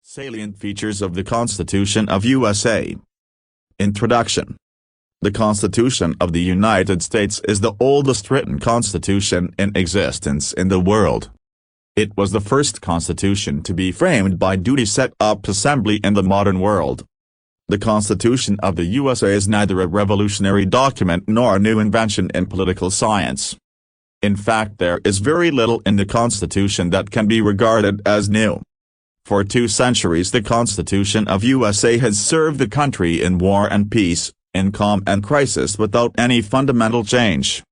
Salient Features of the Constitution of USA. Introduction. The Constitution of the United States is the oldest written constitution in existence in the world. It was the first constitution to be framed by duly set up assembly in the modern world. The Constitution of the USA is neither a revolutionary document nor a new invention in political science. In fact, there is very little in the Constitution that can be regarded as new. For 2 centuries the Constitution of USA has served the country in war and peace, in calm and crisis without any fundamental change.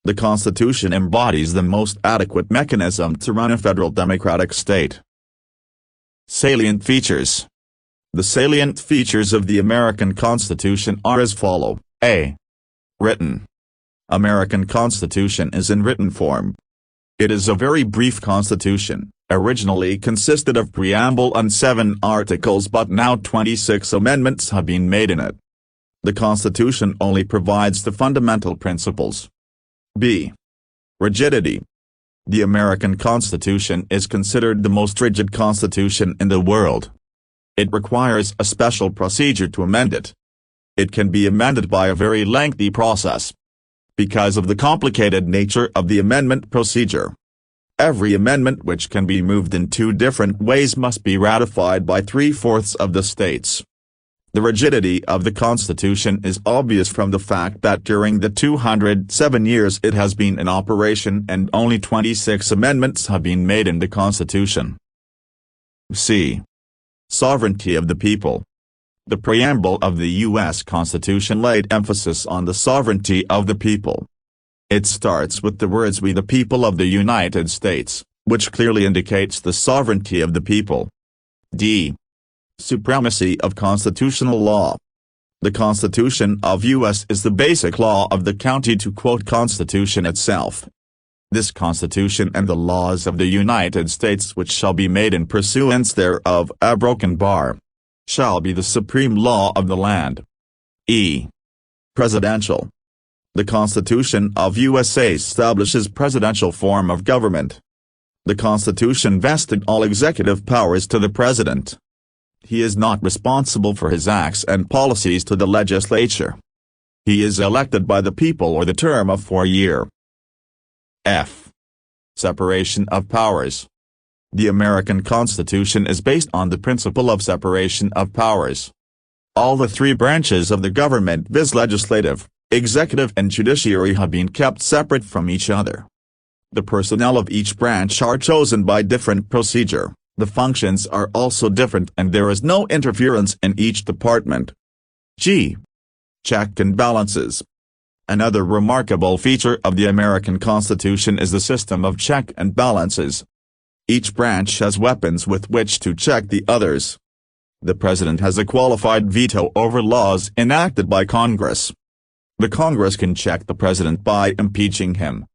The Constitution embodies the most adequate mechanism to run a federal democratic state. Salient Features. The salient features of the American Constitution are as follow. A. Written. American Constitution is in written form. It is a very brief constitution, originally consisted of preamble and 7 articles, but now 26 amendments have been made in it. The Constitution only provides the fundamental principles. B. Rigidity. The American Constitution is considered the most rigid constitution in the world. It requires a special procedure to amend it. It can be amended by a very lengthy process. Because of the complicated nature of the amendment procedure, every amendment which can be moved in 2 different ways must be ratified by 3/4 of the states. The rigidity of the Constitution is obvious from the fact that during the 207 years it has been in operation and only 26 amendments have been made in the Constitution. C. Sovereignty of the people. The preamble of the U.S. Constitution laid emphasis on the sovereignty of the people. It starts with the words "We the people of the United States," which clearly indicates the sovereignty of the people. D. Supremacy of constitutional law. The Constitution of U.S. is the basic law of the county, to quote Constitution itself. This Constitution and the laws of the United States which shall be made in pursuance thereof a broken bar, shall be the supreme law of the land. E. Presidential. The Constitution of USA establishes presidential form of government. The Constitution vested all executive powers to the president. He is not responsible for his acts and policies to the legislature. He is elected by the people or the term of 4 years. F. Separation of powers. The American Constitution is based on the principle of separation of powers. All the 3 branches of the government, viz. legislative, executive and judiciary, have been kept separate from each other. The personnel of each branch are chosen by different procedure, the functions are also different, and there is no interference in each department. G. Check and balances. Another remarkable feature of the American Constitution is the system of check and balances. Each branch has weapons with which to check the others. The President has a qualified veto over laws enacted by Congress. The Congress can check the President by impeaching him.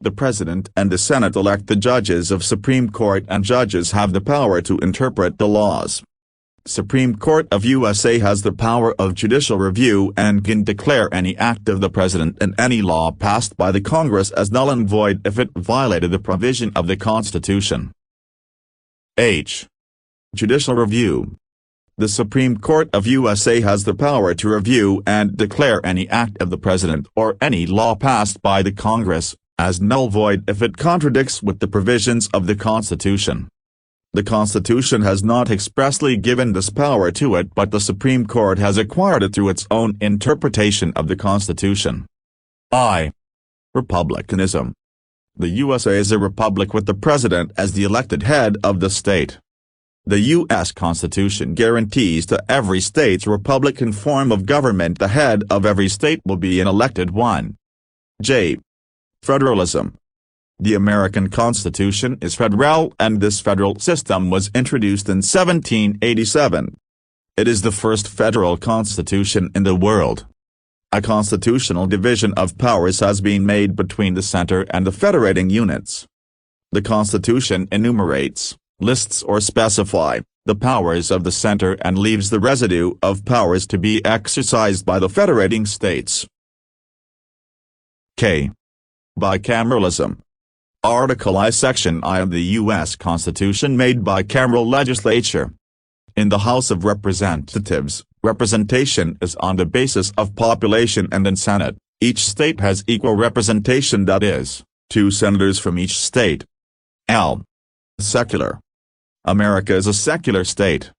The President and the Senate elect the judges of Supreme Court, and judges have the power to interpret the laws. Supreme Court of USA has the power of judicial review and can declare any act of the President and any law passed by the Congress as null and void if it violated the provision of the Constitution. H. Judicial review. The Supreme Court of USA has the power to review and declare any act of the President or any law passed by the Congress as null void if it contradicts with the provisions of the Constitution. The Constitution has not expressly given this power to it, but the Supreme Court has acquired it through its own interpretation of the Constitution. I. Republicanism. The USA is a republic with the President as the elected head of the state. The U.S. Constitution guarantees to every state's Republican form of government the head of every state will be an elected one. J. Federalism. The American Constitution is federal, and this federal system was introduced in 1787. It is the first federal constitution in the world. A constitutional division of powers has been made between the center and the federating units. The Constitution enumerates, lists or specify, the powers of the center and leaves the residue of powers to be exercised by the federating states. K. Bicameralism. Article I, Section I of the U.S. Constitution made bicameral legislature. In the House of Representatives, representation is on the basis of population, and in Senate, each state has equal representation, that is, 2 senators from each state. L. Secular. America is a secular state.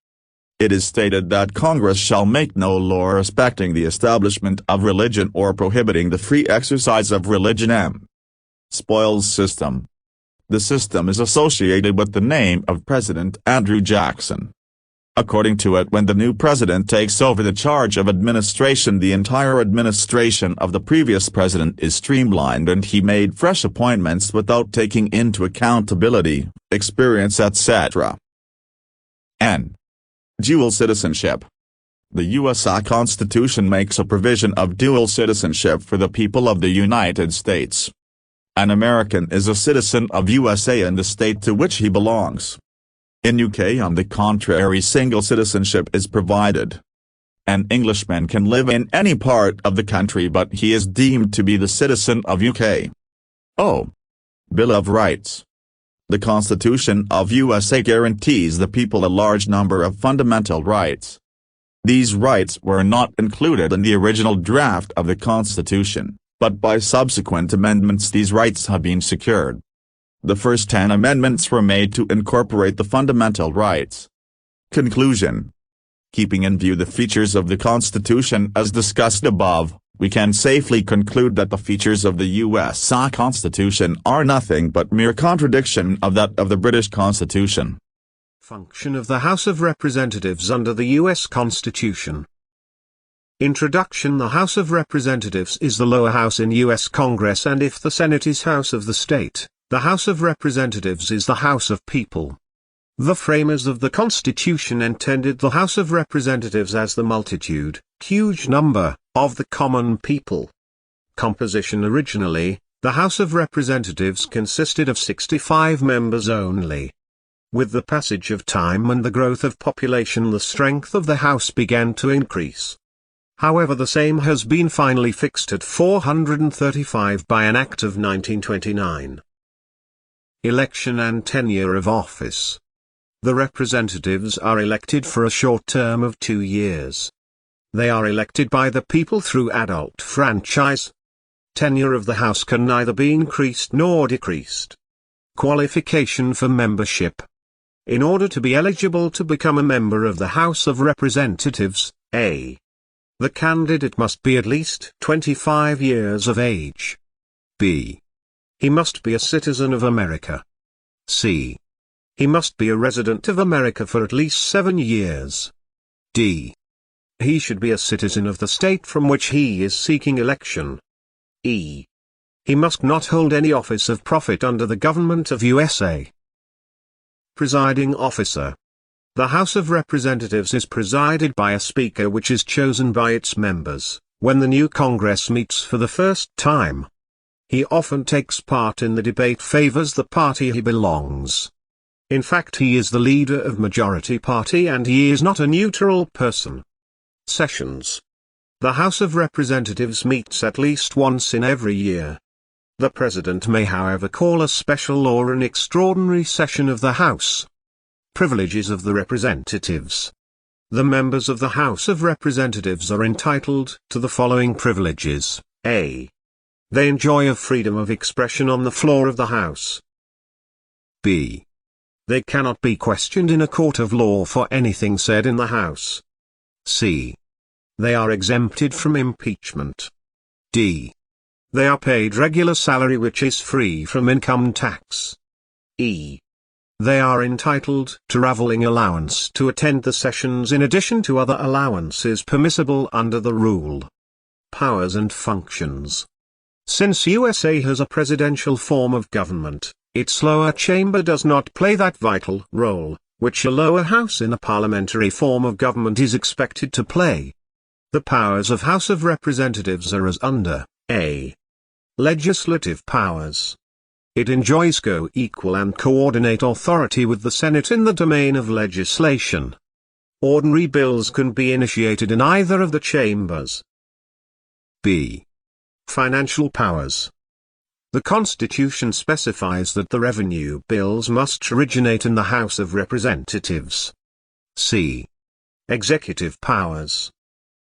It is stated that Congress shall make no law respecting the establishment of religion or prohibiting the free exercise of religion. M. Spoils system. The system is associated with the name of President Andrew Jackson. According to it, when the new president takes over the charge of administration, the entire administration of the previous president is streamlined and he made fresh appointments without taking into accountability, experience, etc. N. Dual citizenship. The U.S. Constitution makes a provision of dual citizenship for the people of the United States. An American is a citizen of USA and the state to which he belongs. In UK, on the contrary, single citizenship is provided. An Englishman can live in any part of the country, but he is deemed to be the citizen of UK. O. Bill of Rights. The Constitution of USA guarantees the people a large number of fundamental rights. These rights were not included in the original draft of the Constitution, but by subsequent amendments these rights have been secured. The first 10 amendments were made to incorporate the fundamental rights. Conclusion. Keeping in view the features of the Constitution as discussed above, we can safely conclude that the features of the U.S. Constitution are nothing but mere contradiction of that of the British Constitution. Function of the House of Representatives under the U.S. Constitution. Introduction. The House of Representatives is the lower house in U.S. Congress, and if the Senate is House of the state, the House of Representatives is the House of People. The framers of the Constitution intended the House of Representatives as the multitude, huge number, of the common people. Composition. Originally, the House of Representatives consisted of 65 members only. With the passage of time and the growth of population, the strength of the House began to increase. However, the same has been finally fixed at 435 by an Act of 1929. Election and tenure of office. The representatives are elected for a short term of 2 years. They are elected by the people through adult franchise. Tenure of the House can neither be increased nor decreased. Qualification for membership. In order to be eligible to become a member of the House of Representatives, A. The candidate must be at least 25 years of age. B. He must be a citizen of America. C. He must be a resident of America for at least 7 years. D. He should be a citizen of the state from which he is seeking election. E. He must not hold any office of profit under the government of USA. Presiding officer. The House of Representatives is presided by a Speaker which is chosen by its members, when the new Congress meets for the first time. He often takes part in the debate, favors the party he belongs. In fact, he is the leader of majority party and he is not a neutral person. Sessions. The House of Representatives meets at least once in every year. The President may, however, call a special or an extraordinary session of the House. Privileges of the Representatives. The members of the House of Representatives are entitled to the following privileges. A. They enjoy a freedom of expression on the floor of the House. B. They cannot be questioned in a court of law for anything said in the House. C. They are exempted from impeachment. D. They are paid regular salary which is free from income tax. E. They are entitled to traveling allowance to attend the sessions in addition to other allowances permissible under the rule. Powers and functions. Since USA has a presidential form of government, its lower chamber does not play that vital role, which a lower house in a parliamentary form of government is expected to play. The powers of House of Representatives are as under. A. Legislative powers. It enjoys co-equal and coordinate authority with the Senate in the domain of legislation. Ordinary bills can be initiated in either of the chambers. B. Financial powers. The Constitution specifies that the revenue bills must originate in the House of Representatives. C. Executive powers.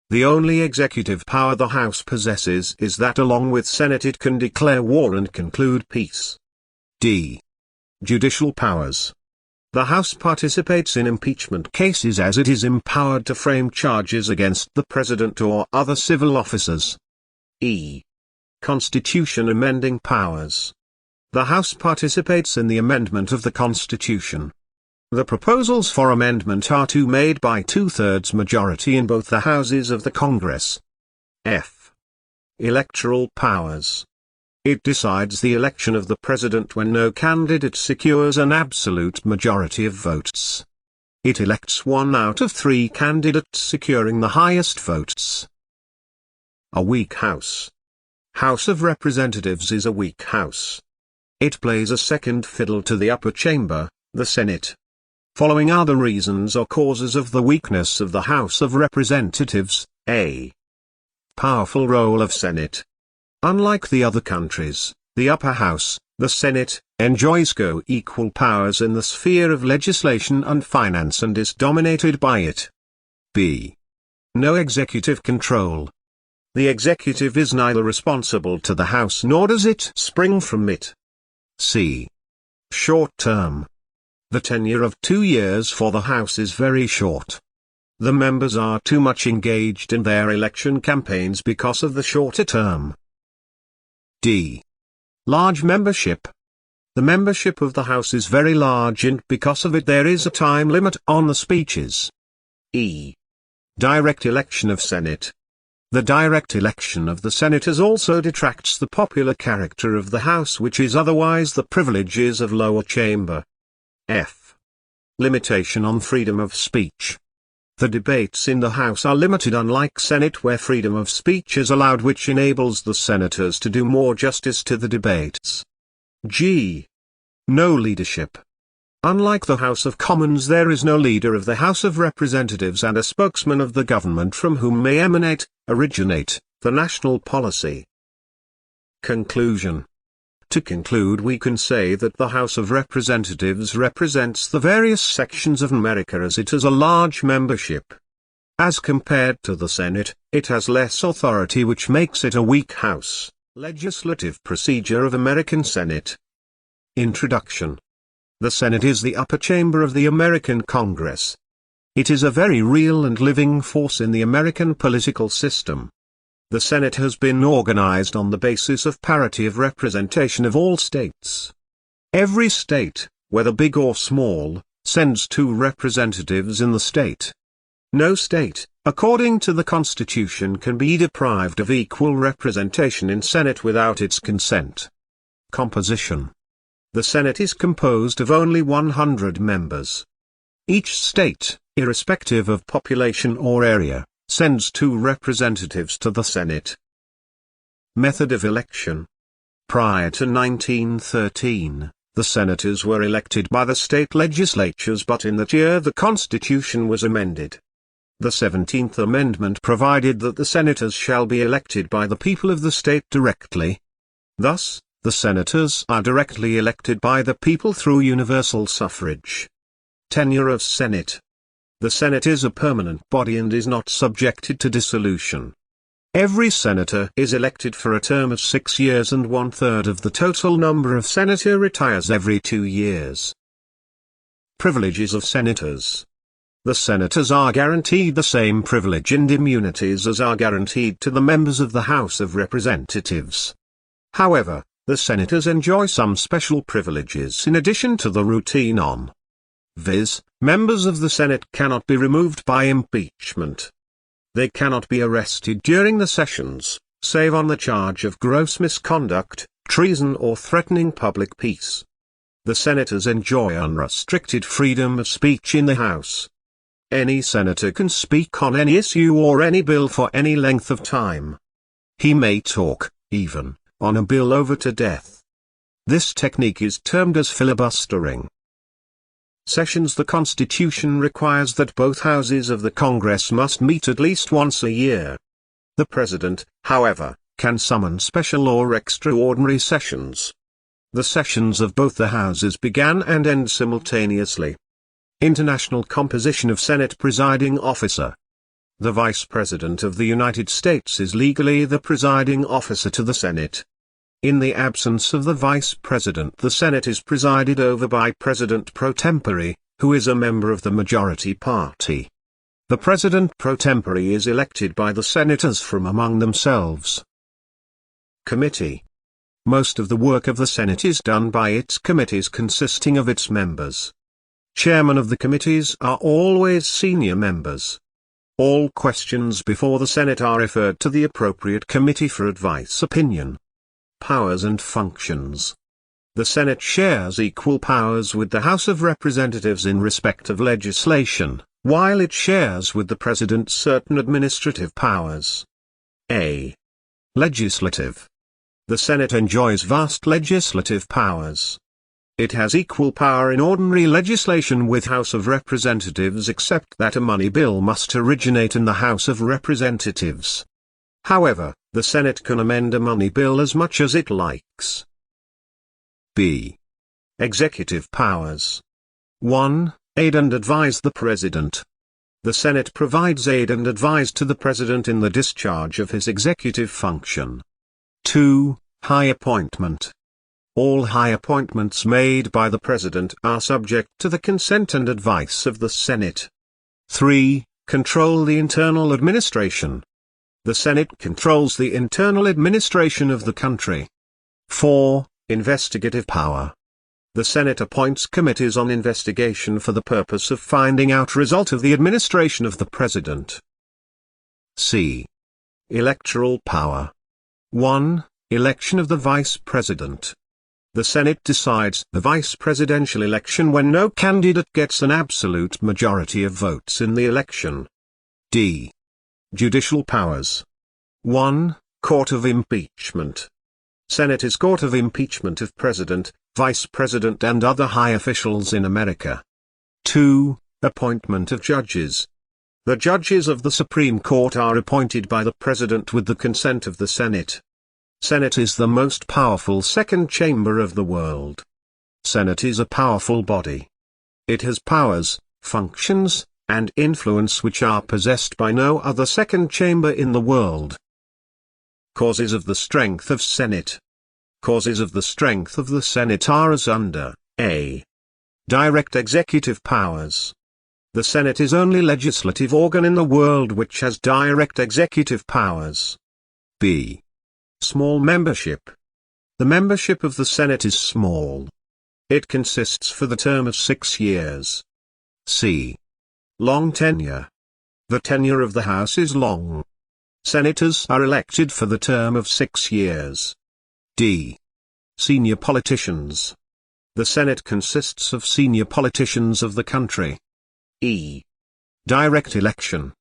The only executive power the House possesses is that along with Senate it can declare war and conclude peace. D. Judicial powers. The House participates in impeachment cases as it is empowered to frame charges against the President or other civil officers. E. Constitution amending powers. The House participates in the amendment of the Constitution. The proposals for amendment are made by two-thirds majority in both the houses of the Congress. F. Electoral powers. It decides the election of the President when no candidate secures an absolute majority of votes. It elects 1 out of 3 candidates securing the highest votes. A weak House. House of Representatives is a weak House. It plays a second fiddle to the upper chamber, the Senate. Following are the reasons or causes of the weakness of the House of Representatives. A. Powerful role of Senate. Unlike the other countries, the upper house, the Senate, enjoys co-equal powers in the sphere of legislation and finance and is dominated by it. B. No executive control. The executive is neither responsible to the House nor does it spring from it. C. Short term. The tenure of 2 years for the House is very short. The members are too much engaged in their election campaigns because of the shorter term. D. Large membership. The membership of the House is very large and because of it there is a time limit on the speeches. E. Direct election of Senate. The direct election of the senators also detracts the popular character of the House, which is otherwise the privileges of lower chamber. F. Limitation on freedom of speech. The debates in the House are limited, unlike Senate where freedom of speech is allowed, which enables the senators to do more justice to the debates. G. No leadership. Unlike the House of Commons, there is no leader of the House of Representatives and a spokesman of the government from whom may originate, the national policy. Conclusion. To conclude, we can say that the House of Representatives represents the various sections of America as it has a large membership. As compared to the Senate, it has less authority, which makes it a weak House. Legislative procedure of American Senate. Introduction. The Senate is the upper chamber of the American Congress. It is a very real and living force in the American political system. The Senate has been organized on the basis of parity of representation of all states. Every state, whether big or small, sends 2 representatives in the state. No state, according to the Constitution, can be deprived of equal representation in Senate without its consent. Composition. The Senate is composed of only 100 members. Each state, irrespective of population or area, sends 2 representatives to the Senate. Method of election. Prior to 1913, the senators were elected by the state legislatures, but in that year the Constitution was amended. The 17th Amendment provided that the senators shall be elected by the people of the state directly. Thus, the senators are directly elected by the people through universal suffrage. Tenure of Senate. The Senate is a permanent body and is not subjected to dissolution. Every senator is elected for a term of 6 years and 1/3 of the total number of senators retires every 2 years. Privileges of senators. The senators are guaranteed the same privilege and immunities as are guaranteed to the members of the House of Representatives. However, the senators enjoy some special privileges in addition to the routine on. Viz., members of the Senate cannot be removed by impeachment. They cannot be arrested during the sessions, save on the charge of gross misconduct, treason or threatening public peace. The senators enjoy unrestricted freedom of speech in the House. Any senator can speak on any issue or any bill for any length of time. He may talk, even, on a bill over to death. This technique is termed as filibustering. Sessions. The Constitution requires that both houses of the Congress must meet at least once a year. The President, however, can summon special or extraordinary sessions. The sessions of both the houses begin and end simultaneously. International composition of Senate presiding officer. The Vice President of the United States is legally the presiding officer to the Senate. In the absence of the Vice President, the Senate is presided over by President pro tempore, who is a member of the majority party. The President pro tempore is elected by the senators from among themselves. Committee. Most of the work of the Senate is done by its committees consisting of its members. Chairmen of the committees are always senior members. All questions before the Senate are referred to the appropriate committee for advice opinion. Powers and functions. The Senate shares equal powers with the House of Representatives in respect of legislation, while it shares with the President certain administrative powers. A. Legislative. The Senate enjoys vast legislative powers. It has equal power in ordinary legislation with House of Representatives except that a money bill must originate in the House of Representatives. However, the Senate can amend a money bill as much as it likes. B. Executive powers. 1. Aid and advise the President. The Senate provides aid and advise to the President in the discharge of his executive function. 2. High appointment. All high appointments made by the President are subject to the consent and advice of the Senate. 3. Control the internal administration. The Senate controls the internal administration of the country. 4. Investigative power. The Senate appoints committees on investigation for the purpose of finding out result of the administration of the President. C. Electoral power. 1. Election of the Vice President. The Senate decides the vice presidential election when no candidate gets an absolute majority of votes in the election. D. Judicial powers. 1. Court of impeachment. Senate is court of impeachment of President, Vice President and other high officials in America. 2. Appointment of judges. The judges of the Supreme Court are appointed by the President with the consent of the Senate. Senate is the most powerful second chamber of the world. Senate is a powerful body. It has powers, functions, and influence which are possessed by no other second chamber in the world. Causes of the strength of Senate. Causes of the strength of the Senate are as under: A. Direct executive powers. The Senate is only legislative organ in the world which has direct executive powers. B. Small membership. The membership of the Senate is small. It consists for the term of 6 years. C. Long tenure. The tenure of the House is long. Senators are elected for the term of 6 years. D. Senior politicians. The Senate consists of senior politicians of the country. E. Direct election.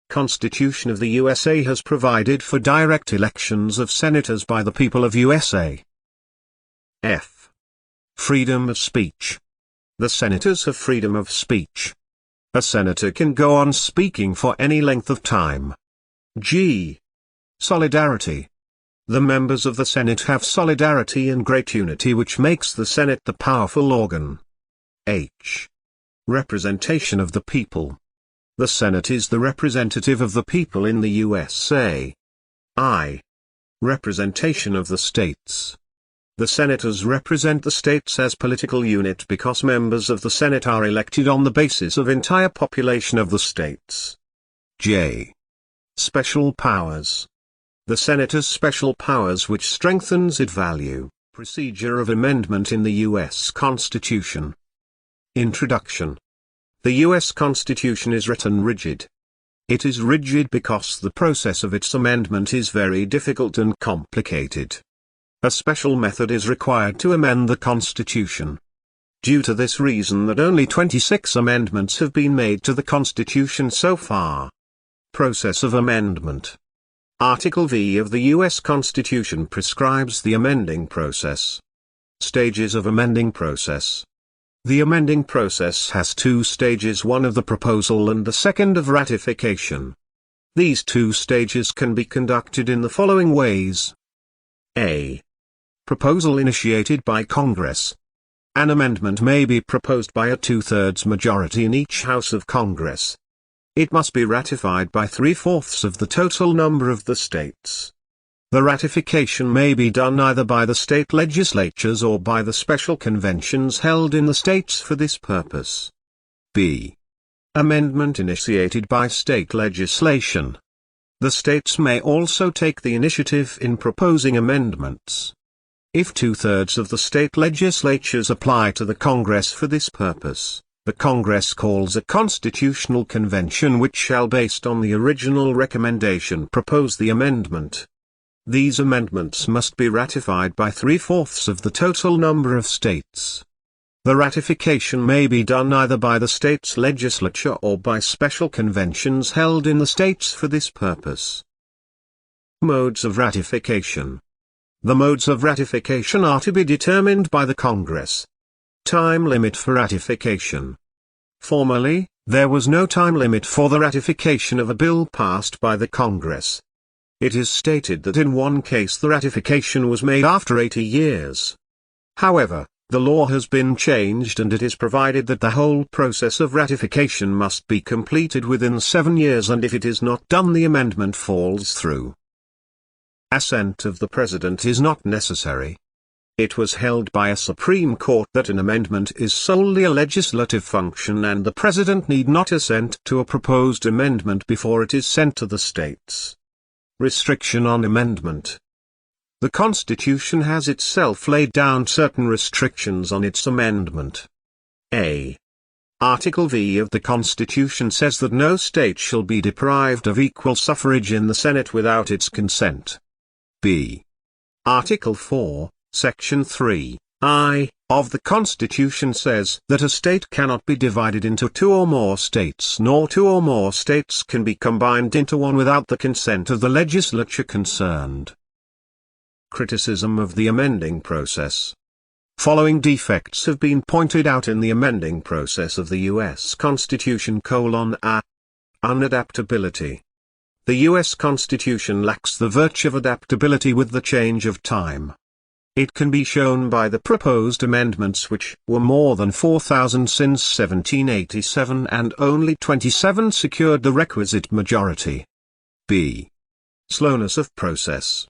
Constitution of the USA has provided for direct elections of senators by the people of USA. F. Freedom of speech. The senators have freedom of speech. A senator can go on speaking for any length of time. G. Solidarity. The members of the Senate have solidarity and great unity which makes the Senate the powerful organ. H. Representation of the people. The Senate is the representative of the people in the USA. I. Representation of the states. The senators represent the states as political unit because members of the Senate are elected on the basis of entire population of the states. J. Special powers. The Senate has special powers which strengthens its value. Procedure of amendment in the U.S. Constitution. Introduction. The U.S. Constitution is written rigid. It is rigid because the process of its amendment is very difficult and complicated. A special method is required to amend the Constitution. Due to this reason that only 26 amendments have been made to the Constitution so far. Process of amendment. Article V of the U.S. Constitution prescribes the amending process. Stages of amending process. The amending process has 2 stages, one of the proposal and the second of ratification. These 2 stages can be conducted in the following ways. A. Proposal initiated by Congress. An amendment may be proposed by a two-thirds majority in each House of Congress. It must be ratified by 3/4 of the total number of the states. The ratification may be done either by the state legislatures or by the special conventions held in the states for this purpose. B. Amendment initiated by state legislation. The states may also take the initiative in proposing amendments. If two-thirds of the state legislatures apply to the Congress for this purpose, the Congress calls a constitutional convention which shall, based on the original recommendation, propose the amendment. These amendments must be ratified by 3/4 of the total number of states. The ratification may be done either by the state's legislature or by special conventions held in the states for this purpose. Modes of ratification. The modes of ratification are to be determined by the Congress. Time limit for ratification. Formerly, there was no time limit for the ratification of a bill passed by the Congress. It is stated that in one case the ratification was made after 80 years. However, the law has been changed and it is provided that the whole process of ratification must be completed within 7 years, and if it is not done, the amendment falls through. Assent of the President is not necessary. It was held by a Supreme Court that an amendment is solely a legislative function and the President need not assent to a proposed amendment before it is sent to the states. Restriction on amendment. The Constitution has itself laid down certain restrictions on its amendment. A. Article V of the Constitution says that no state shall be deprived of equal suffrage in the Senate without its consent. B. Article 4, Section 3, I, of the Constitution says that a state cannot be divided into two or more states, nor two or more states can be combined into one without the consent of the legislature concerned. Criticism of the amending process. Following defects have been pointed out in the amending process of the U.S. Constitution: A. Unadaptability. The U.S. Constitution lacks the virtue of adaptability with the change of time. It can be shown by the proposed amendments, which were more than 4,000 since 1787, and only 27 secured the requisite majority. B. Slowness of process.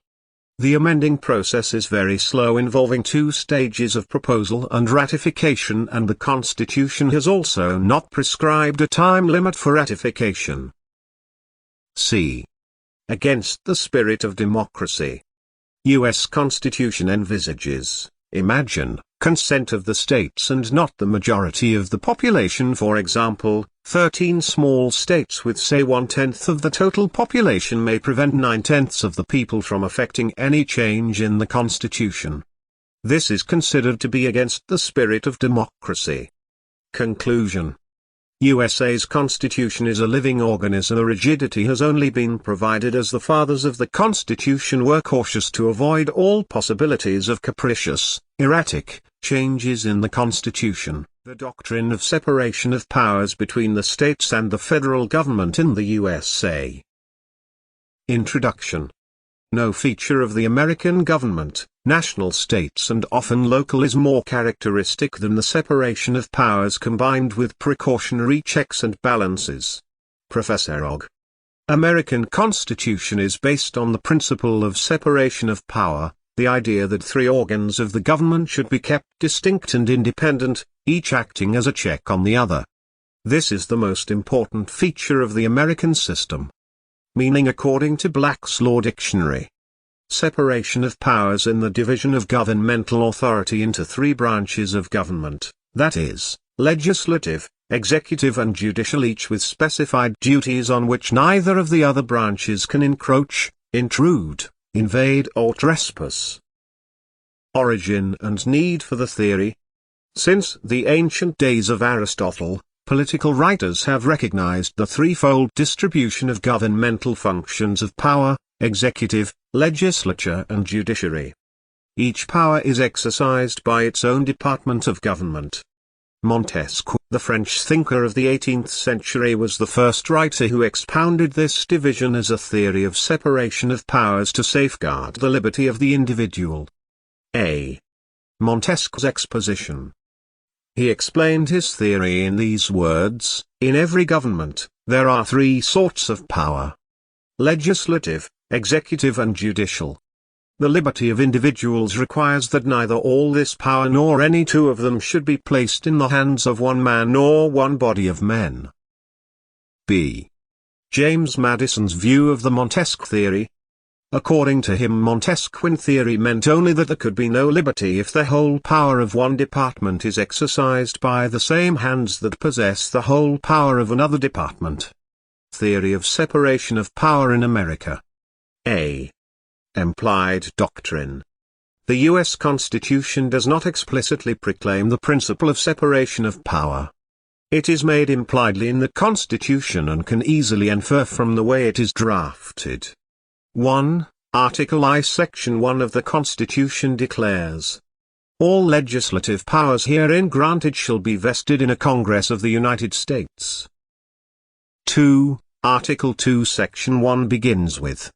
The amending process is very slow, involving 2 stages of proposal and ratification, and the Constitution has also not prescribed a time limit for ratification. C. Against the spirit of democracy. U.S. Constitution envisages, consent of the states and not the majority of the population. For example, 13 small states with say 1/10 of the total population may prevent 9/10 of the people from effecting any change in the Constitution. This is considered to be against the spirit of democracy. Conclusion. USA's Constitution is a living organism. The rigidity has only been provided as the fathers of the Constitution were cautious to avoid all possibilities of capricious, erratic, changes in the Constitution. The doctrine of separation of powers between the states and the federal government in the USA. Introduction. No feature of the American government, national, states and often local, is more characteristic than the separation of powers combined with precautionary checks and balances. Professor Og. American Constitution is based on the principle of separation of power, the idea that 3 organs of the government should be kept distinct and independent, each acting as a check on the other. This is the most important feature of the American system. Meaning according to Black's Law Dictionary. Separation of powers in the division of governmental authority into 3 branches of government, that is, legislative, executive and judicial, each with specified duties on which neither of the other branches can encroach, intrude, invade or trespass. Origin and need for the theory. Since the ancient days of Aristotle, political writers have recognized the threefold distribution of governmental functions of power: executive, legislature and judiciary. Each power is exercised by its own department of government. Montesquieu, the French thinker of the 18th century, was the first writer who expounded this division as a theory of separation of powers to safeguard the liberty of the individual. A. Montesquieu's exposition. He explained his theory in these words: in every government, there are three sorts of power: legislative, executive and judicial. The liberty of individuals requires that neither all this power nor any two of them should be placed in the hands of one man nor one body of men. B. James Madison's view of the Montesquieu theory. According to him, Montesquieu theory meant only that there could be no liberty if the whole power of one department is exercised by the same hands that possess the whole power of another department. Theory of separation of power in America. A. Implied doctrine. The U.S. Constitution does not explicitly proclaim the principle of separation of power. It is made impliedly in the Constitution and can easily infer from the way it is drafted. 1. Article I, Section 1 of the Constitution declares, all legislative powers herein granted shall be vested in a Congress of the United States. 2. Article 2, Section 1 begins with,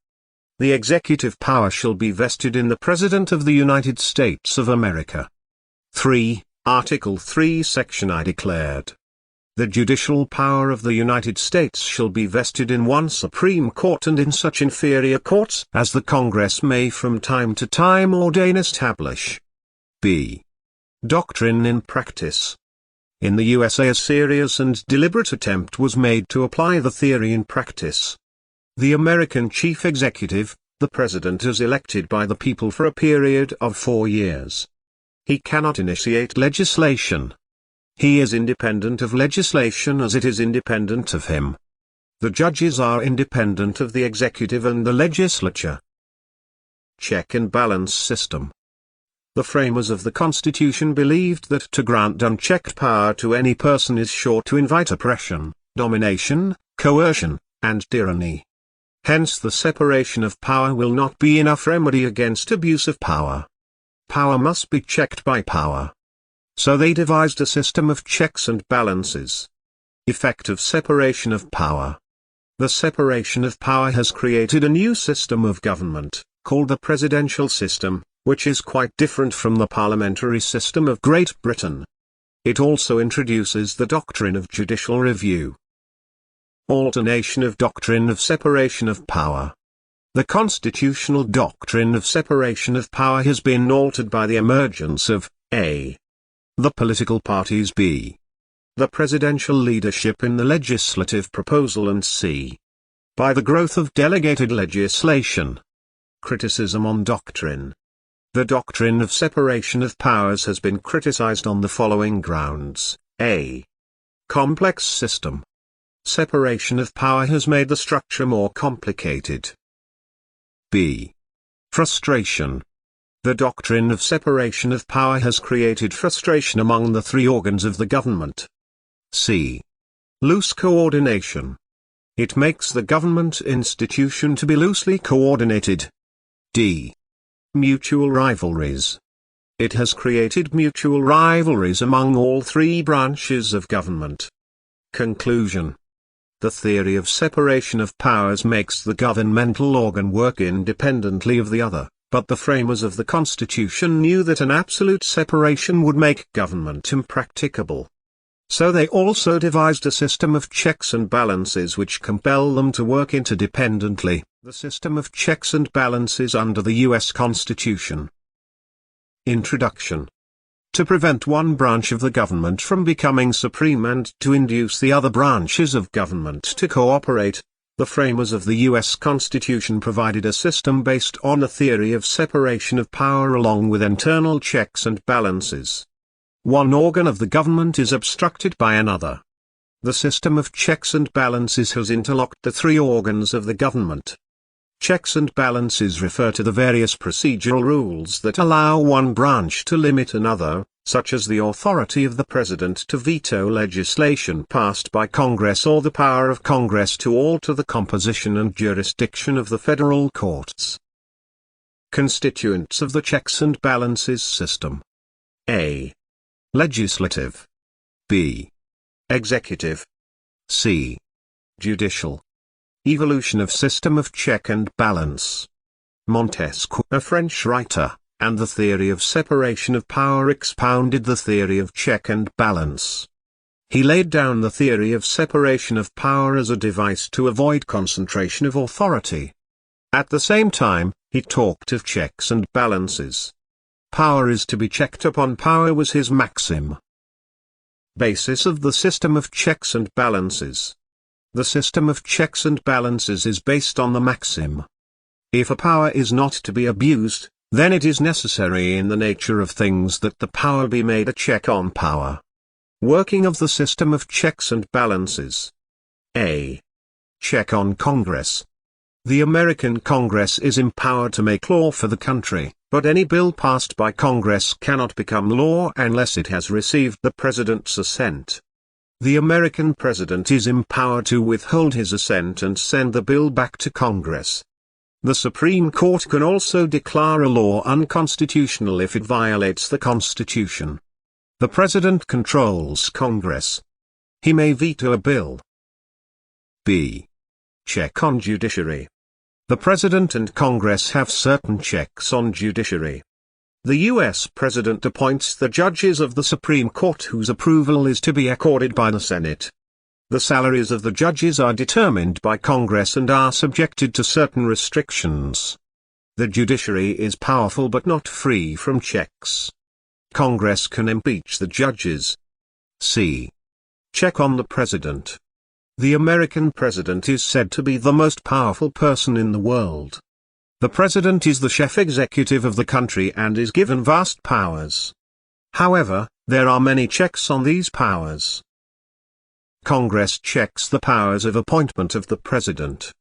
the executive power shall be vested in the President of the United States of America. 3. Article 3, Section I declared, the judicial power of the United States shall be vested in one Supreme Court and in such inferior courts as the Congress may from time to time ordain establish. B. Doctrine in practice. In the USA a serious and deliberate attempt was made to apply the theory in practice. The American chief executive, the president, is elected by the people for a period of 4 years. He cannot initiate legislation. He is independent of legislation as it is independent of him. The judges are independent of the executive and the legislature. Check and balance system. The framers of the Constitution believed that to grant unchecked power to any person is sure to invite oppression, domination, coercion, and tyranny. Hence the separation of power will not be enough remedy against abuse of power. Power must be checked by power. So they devised a system of checks and balances. Effective separation of power. The separation of power has created a new system of government, called the presidential system, which is quite different from the parliamentary system of Great Britain. It also introduces the doctrine of judicial review. Alternation of doctrine of separation of power. The constitutional doctrine of separation of power has been altered by the emergence of a. the political parties, b. the presidential leadership in the legislative proposal, and c. by the growth of delegated legislation. Criticism on doctrine. The doctrine of separation of powers has been criticized on the following grounds: a. complex system. Separation of power has made the structure more complicated. b. frustration. The doctrine of separation of power has created frustration among the three organs of the government. c. loose coordination. It makes the government institution to be loosely coordinated. d. mutual rivalries. It has created mutual rivalries among all three branches of government. Conclusion. The theory of separation of powers makes the governmental organ work independently of the other, but the framers of the Constitution knew that an absolute separation would make government impracticable. So they also devised a system of checks and balances which compel them to work interdependently, the system of checks and balances under the U.S. Constitution. Introduction. To prevent one branch of the government from becoming supreme and to induce the other branches of government to cooperate, the framers of the U.S. Constitution provided a system based on a theory of separation of power along with internal checks and balances. One organ of the government is obstructed by another. The system of checks and balances has interlocked the three organs of the government. Checks and balances refer to the various procedural rules that allow one branch to limit another, such as the authority of the President to veto legislation passed by Congress or the power of Congress to alter the composition and jurisdiction of the federal courts. Constituents of the checks and balances system. A. Legislative. B. Executive. C. Judicial. Evolution of system of check and balance. Montesquieu, a French writer, and the theory of separation of power expounded the theory of check and balance. He laid down the theory of separation of power as a device to avoid concentration of authority. At the same time, he talked of checks and balances. Power is to be checked upon power was his maxim. Basis of the system of checks and balances. The system of checks and balances is based on the maxim: if a power is not to be abused, then it is necessary in the nature of things that the power be made a check on power. Working of the system of checks and balances. A. Check on Congress. The American Congress is empowered to make law for the country, but any bill passed by Congress cannot become law unless it has received the President's assent. The American President is empowered to withhold his assent and send the bill back to Congress. The Supreme Court can also declare a law unconstitutional if it violates the Constitution. The President controls Congress. He may veto a bill. B. Check on judiciary. The President and Congress have certain checks on judiciary. The U.S. President appoints the judges of the Supreme Court whose approval is to be accorded by the Senate. The salaries of the judges are determined by Congress and are subjected to certain restrictions. The judiciary is powerful but not free from checks. Congress can impeach the judges. C. Check on the President. The American President is said to be the most powerful person in the world. The President is the chief executive of the country and is given vast powers. However, there are many checks on these powers. Congress checks the powers of appointment of the President.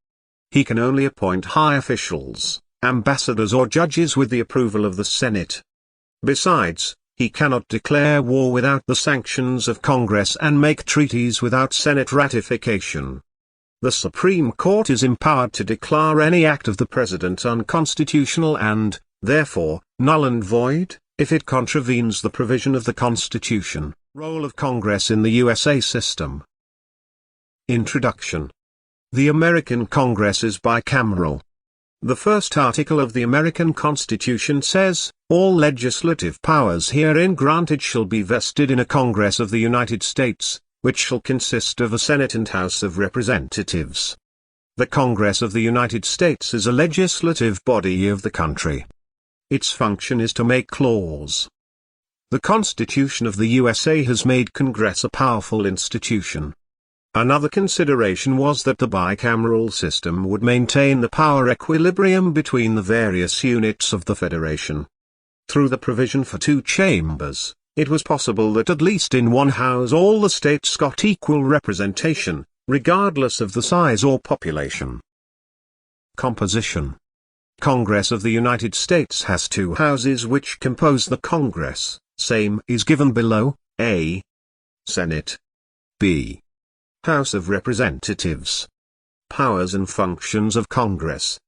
He can only appoint high officials, ambassadors or judges with the approval of the Senate. Besides, he cannot declare war without the sanctions of Congress and make treaties without Senate ratification. The Supreme Court is empowered to declare any act of the President unconstitutional and, therefore, null and void, if it contravenes the provision of the Constitution. Role of Congress in the USA system. Introduction. The American Congress is bicameral. The first article of the American Constitution says, "All legislative powers herein granted shall be vested in a Congress of the United States, which shall consist of a Senate and House of Representatives." The Congress of the United States is a legislative body of the country. Its function is to make laws. The Constitution of the USA has made Congress a powerful institution. Another consideration was that the bicameral system would maintain the power equilibrium between the various units of the Federation. Through the provision for two chambers, it was possible that at least in one house all the states got equal representation, regardless of the size or population. Composition. Congress of the United States has two houses which compose the Congress. Same is given below: A. Senate. B. House of Representatives. Powers and functions of Congress.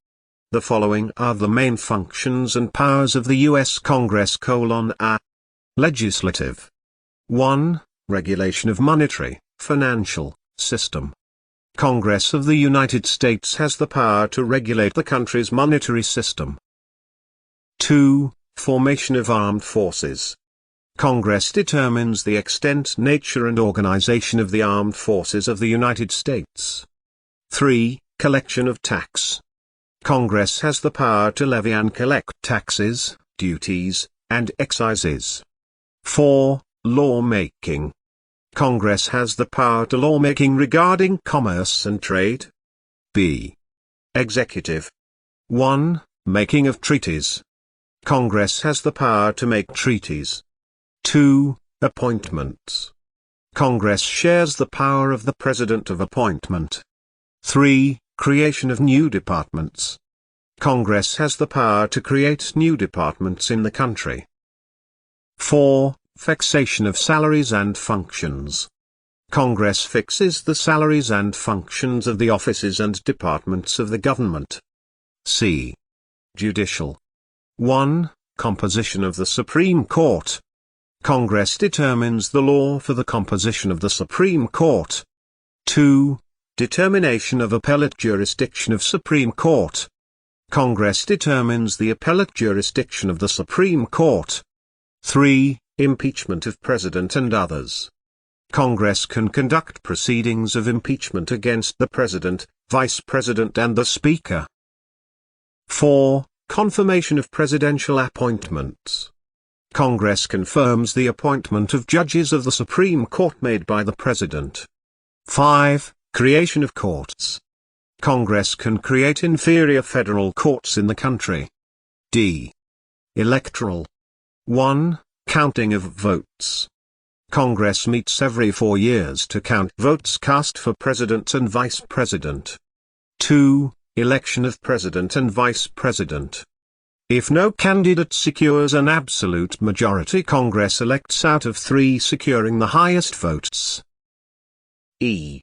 The following are the main functions and powers of the U.S. Congress: A. Legislative. 1. Regulation of monetary, financial, system. Congress of the United States has the power to regulate the country's monetary system. 2. Formation of armed forces. Congress determines the extent, nature and organization of the armed forces of the United States. 3. Collection of tax. Congress has the power to levy and collect taxes, duties, and excises. 4. Lawmaking. Congress has the power to lawmaking regarding commerce and trade. B. Executive. 1. Making of treaties. Congress has the power to make treaties. 2. Appointments. Congress shares the power of the President of appointment. 3. Creation of new departments. Congress has the power to create new departments in the country. 4. Fixation of salaries and functions. Congress fixes the salaries and functions of the offices and departments of the government. C. Judicial. 1. Composition of the Supreme Court. Congress determines the law for the composition of the Supreme Court. 2. Determination of appellate jurisdiction of Supreme Court. Congress determines the appellate jurisdiction of the Supreme Court. 3. Impeachment of President and others. Congress can conduct proceedings of impeachment against the President, Vice President and the Speaker. 4. Confirmation of presidential appointments. Congress confirms the appointment of judges of the Supreme Court made by the President. 5. Creation of courts. Congress can create inferior federal courts in the country. D. Electoral. 1. Counting of votes. Congress meets every 4 years to count votes cast for President and Vice President. 2. Election of President and Vice President. If no candidate secures an absolute majority, Congress elects out of 3 securing the highest votes. E.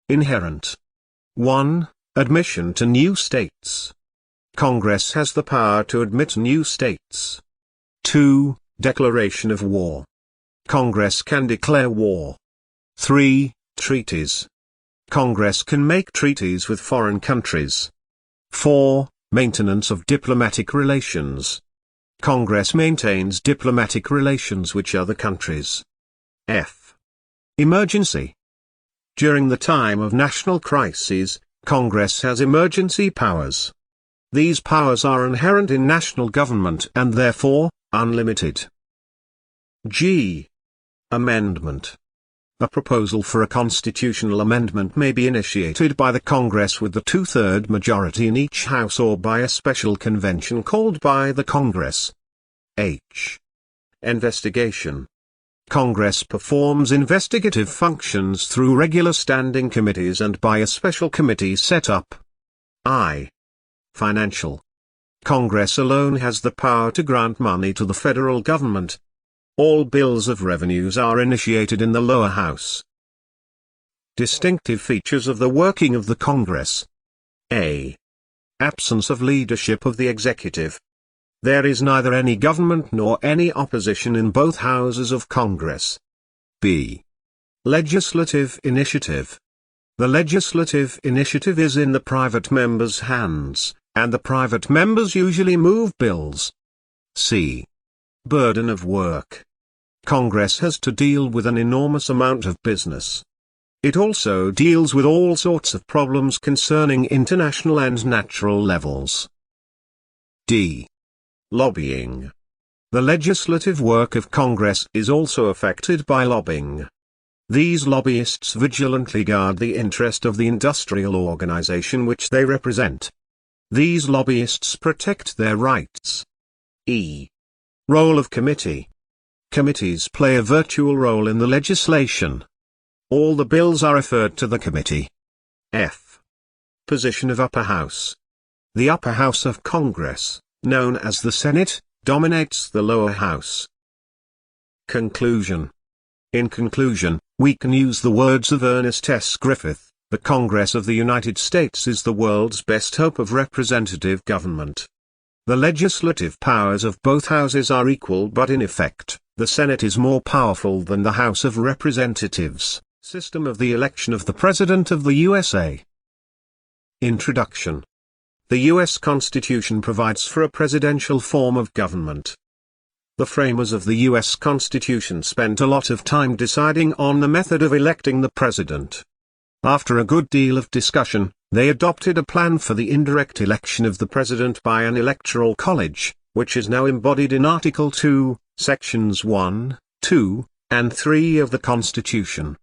Inherent. 1. Admission to new states. Congress has the power to admit new states. 2. Declaration of war. Congress can declare war. 3. Treaties. Congress can make treaties with foreign countries. 4. Maintenance of diplomatic relations. Congress maintains diplomatic relations with other countries. F. Emergency. During the time of national crises, Congress has emergency powers. These powers are inherent in national government and therefore, unlimited. G. Amendment. A proposal for a constitutional amendment may be initiated by the Congress with the 2/3 majority in each House or by a special convention called by the Congress. H. Investigation. Congress performs investigative functions through regular standing committees and by a special committee set up. I. Financial. Congress alone has the power to grant money to the federal government. All bills of revenues are initiated in the lower house. Distinctive features of the working of the Congress. A. Absence of leadership of the executive. There is neither any government nor any opposition in both houses of Congress. B. Legislative initiative. The legislative initiative is in the private members' hands, and the private members usually move bills. C. Burden of work. Congress has to deal with an enormous amount of business. It also deals with all sorts of problems concerning international and natural levels. D. Lobbying. The legislative work of Congress is also affected by lobbying. These lobbyists vigilantly guard the interest of the industrial organization which they represent. These lobbyists protect their rights. E. Role of committee. Committees play a virtual role in the legislation. All the bills are referred to the committee. F. Position of upper house. The upper house of Congress, known as the Senate, dominates the lower house. Conclusion. In conclusion, we can use the words of Ernest S. Griffith, "The Congress of the United States is the world's best hope of representative government." The legislative powers of both houses are equal, but in effect, the Senate is more powerful than the House of Representatives. System of the election of the President of the USA. Introduction. The U.S. Constitution provides for a presidential form of government. The framers of the U.S. Constitution spent a lot of time deciding on the method of electing the president. After a good deal of discussion, they adopted a plan for the indirect election of the president by an electoral college, which is now embodied in Article 2, Sections 1, 2, and 3 of the Constitution.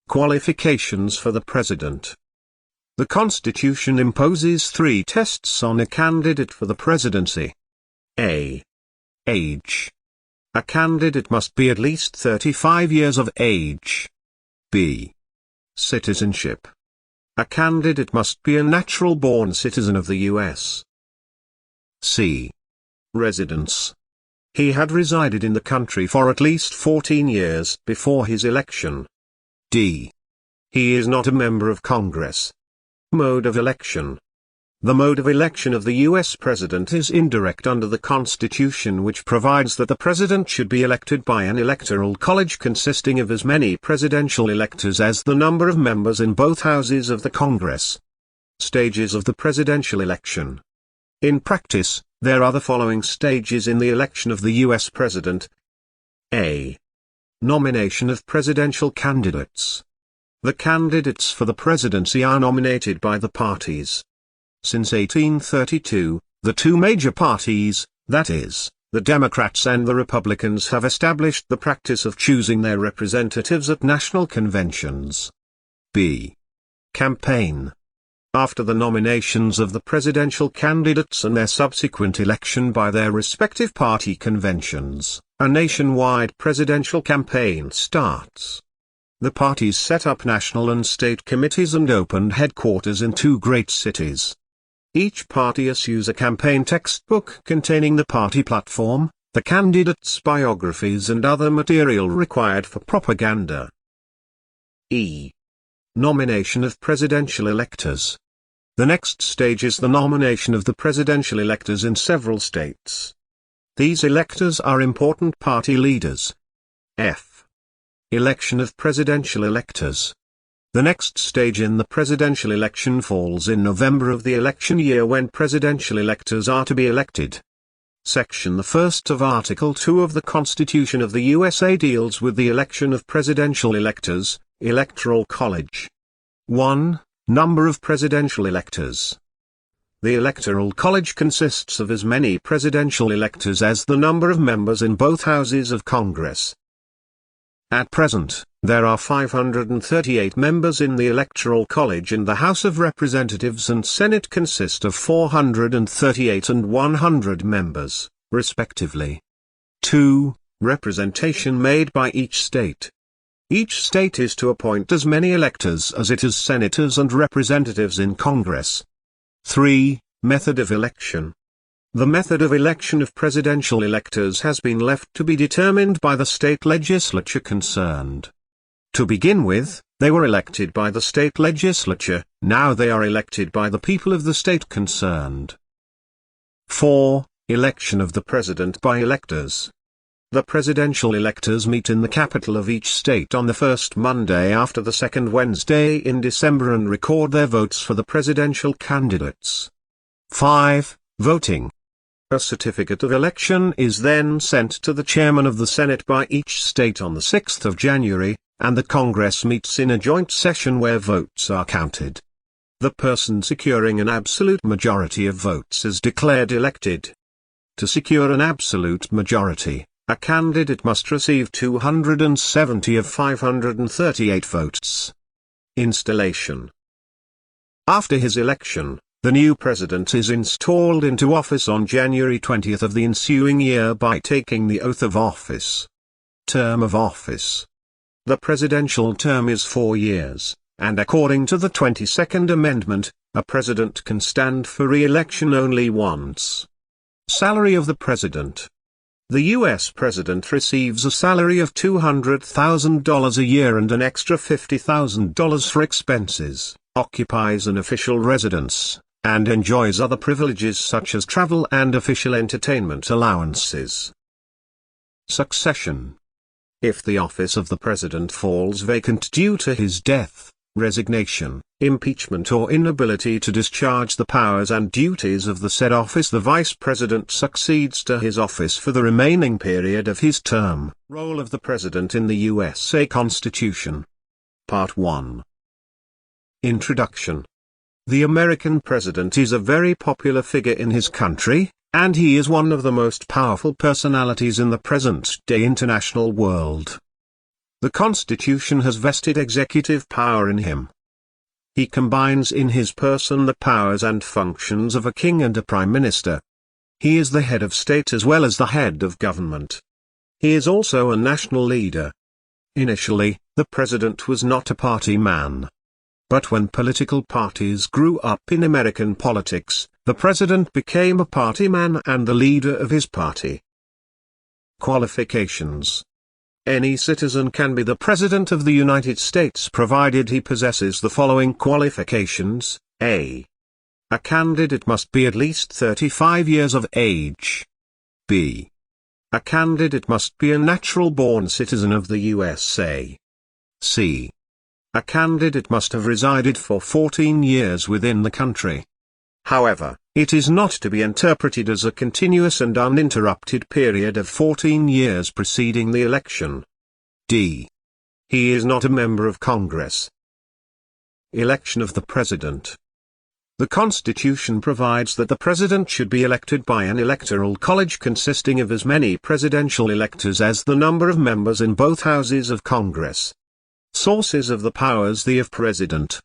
Qualifications for the president. The Constitution imposes 3 tests on a candidate for the presidency. A. Age. A candidate must be at least 35 years of age. B. Citizenship. A candidate must be a natural-born citizen of the U.S. C. Residence. He had resided in the country for at least 14 years before his election. D. He is not a member of Congress. Mode of election. The mode of election of the U.S. President is indirect under the Constitution, which provides that the President should be elected by an Electoral College consisting of as many presidential electors as the number of members in both houses of the Congress. Stages of the presidential election. In practice, there are the following stages in the election of the U.S. President. A. Nomination of presidential candidates. The candidates for the presidency are nominated by the parties. Since 1832, the two major parties, that is, the Democrats and the Republicans, have established the practice of choosing their representatives at national conventions. B. Campaign. After the nominations of the presidential candidates and their subsequent election by their respective party conventions, a nationwide presidential campaign starts. The parties set up national and state committees and opened headquarters in two great cities. Each party issues a campaign textbook containing the party platform, the candidates' biographies and other material required for propaganda. E. Nomination of presidential electors. The next stage is the nomination of the presidential electors in several states. These electors are important party leaders. F. Election of presidential electors. The next stage in the presidential election falls in November of the election year, when presidential electors are to be elected. Section 1 of Article 2 of the Constitution of the USA deals with the election of presidential electors. Electoral College. 1. Number of presidential electors. The Electoral College consists of as many presidential electors as the number of members in both houses of Congress. At present, there are 538 members in the Electoral College, and the House of Representatives and Senate consist of 438 and 100 members, respectively. 2. Representation made by each state. Each state is to appoint as many electors as it has senators and representatives in Congress. 3. Method of election. The method of election of presidential electors has been left to be determined by the state legislature concerned. To begin with, they were elected by the state legislature, now they are elected by the people of the state concerned. 4. Election of the president by electors. The presidential electors meet in the capital of each state on the first Monday after the second Wednesday in December and record their votes for the presidential candidates. 5. Voting. A certificate of election is then sent to the chairman of the Senate by each state on the 6th of January, and the Congress meets in a joint session where votes are counted. The person securing an absolute majority of votes is declared elected. To secure an absolute majority, a candidate must receive 270 of 538 votes. Installation. After his election, the new president is installed into office on January 20 of the ensuing year by taking the oath of office. Term of office. The presidential term is 4 years, and according to the 22nd Amendment, a president can stand for re-election only once. Salary of the president. The U.S. president receives a salary of $200,000 a year and an extra $50,000 for expenses, occupies an official residence, and enjoys other privileges such as travel and official entertainment allowances. Succession. If the office of the president falls vacant due to his death, resignation, impeachment or inability to discharge the powers and duties of the said office, the vice president succeeds to his office for the remaining period of his term. Role of the president in the USA Constitution. Part 1. Introduction. The American president is a very popular figure in his country, and he is one of the most powerful personalities in the present-day international world. The Constitution has vested executive power in him. He combines in his person the powers and functions of a king and a prime minister. He is the head of state as well as the head of government. He is also a national leader. Initially, the president was not a party man. But when political parties grew up in American politics, the president became a party man and the leader of his party. Qualifications. Any citizen can be the President of the United States provided he possesses the following qualifications. A. A candidate must be at least 35 years of age. B. A candidate must be a natural-born citizen of the USA. C. A candidate must have resided for 14 years within the country. However, It is not to be interpreted as a continuous and uninterrupted period of 14 years preceding the election. D. He is not a member of Congress. Election of the President. The Constitution provides that the President should be elected by an Electoral College consisting of as many presidential electors as the number of members in both houses of Congress. Sources of the powers of President.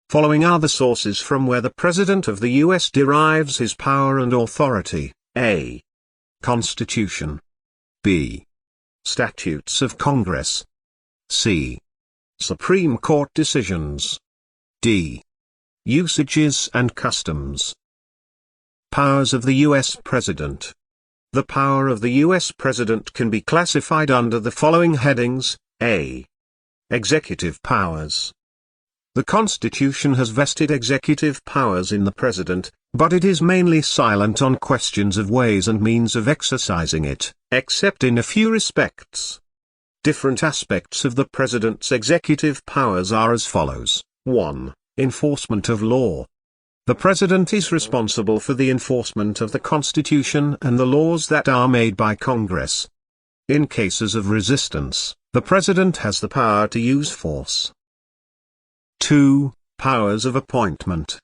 Following are the sources from where the President of the U.S. derives his power and authority: A. Constitution. B. Statutes of Congress. C. Supreme Court decisions. D. Usages and customs. Powers of the U.S. President. The power of the U.S. President can be classified under the following headings: A. Executive powers. The Constitution has vested executive powers in the President, but it is mainly silent on questions of ways and means of exercising it, except in a few respects. Different aspects of the President's executive powers are as follows: 1. Enforcement of law. The President is responsible for the enforcement of the Constitution and the laws that are made by Congress. In cases of resistance, the President has the power to use force. 2. Powers of appointment.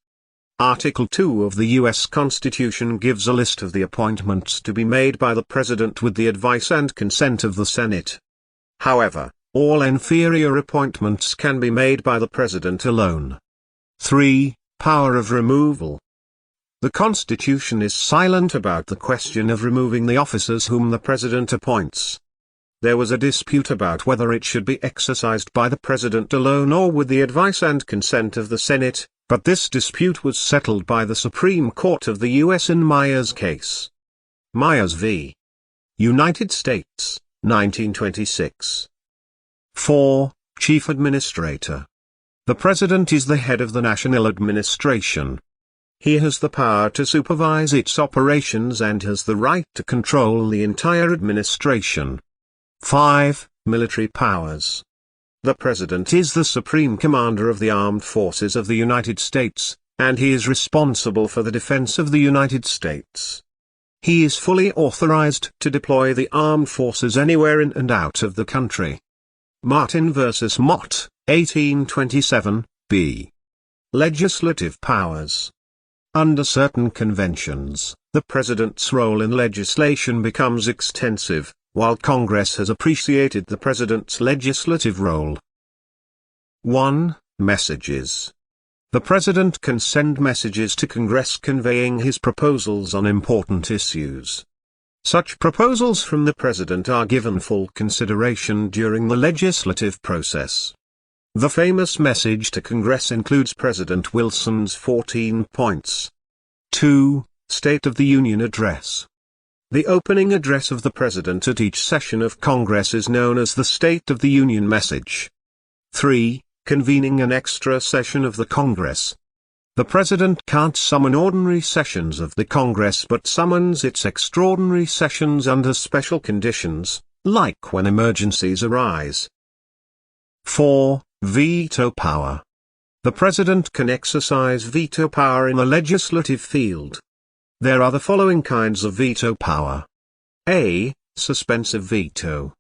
Article 2 of the U.S. Constitution gives a list of the appointments to be made by the President with the advice and consent of the Senate. However, all inferior appointments can be made by the President alone. 3. Power of removal. The Constitution is silent about the question of removing the officers whom the President appoints. There was a dispute about whether it should be exercised by the President alone or with the advice and consent of the Senate, but this dispute was settled by the Supreme Court of the U.S. in Myers case. Myers v. United States, 1926. 4. Chief Administrator. The President is the head of the national administration. He has the power to supervise its operations and has the right to control the entire administration. 5. Military powers. The President is the supreme commander of the armed forces of the United States, and he is responsible for the defense of the United States. He is fully authorized to deploy the armed forces anywhere in and out of the country. Martin v. Mott, 1827, b. Legislative powers. Under certain conventions, the President's role in legislation becomes extensive, while Congress has appreciated the President's legislative role. 1. Messages. The President can send messages to Congress conveying his proposals on important issues. Such proposals from the President are given full consideration during the legislative process. The famous message to Congress includes President Wilson's 14 points. 2. State of the Union Address. The opening address of the President at each session of Congress is known as the State of the Union message. 3. Convening an extra session of the Congress. The President can't summon ordinary sessions of the Congress but summons its extraordinary sessions under special conditions, like when emergencies arise. 4. Veto power. The President can exercise veto power in the legislative field. There are the following kinds of veto power. A. Suspensive veto.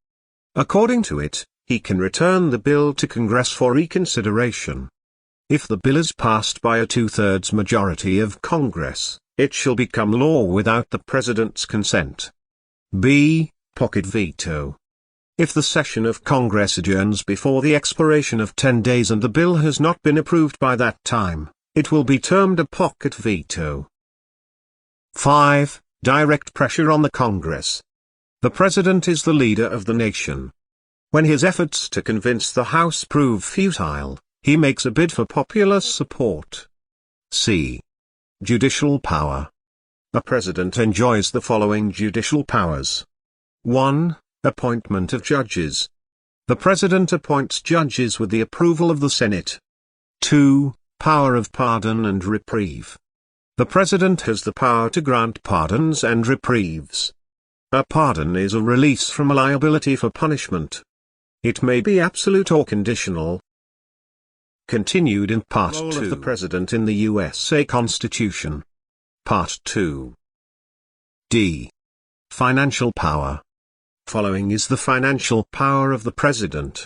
According to it, he can return the bill to Congress for reconsideration. If the bill is passed by a 2/3 majority of Congress, it shall become law without the President's consent. B. Pocket veto. If the session of Congress adjourns before the expiration of 10 days and the bill has not been approved by that time, it will be termed a pocket veto. 5. Direct pressure on the Congress. The President is the leader of the nation. When his efforts to convince the House prove futile, he makes a bid for popular support. C. Judicial power. The President enjoys the following judicial powers. 1. Appointment of judges. The President appoints judges with the approval of the Senate. 2. Power of pardon and reprieve. The President has the power to grant pardons and reprieves. A pardon is a release from a liability for punishment. It may be absolute or conditional. Continued in Part 2. Role of the President in the USA Constitution. Part 2. D. Financial power. Following is the financial power of the President.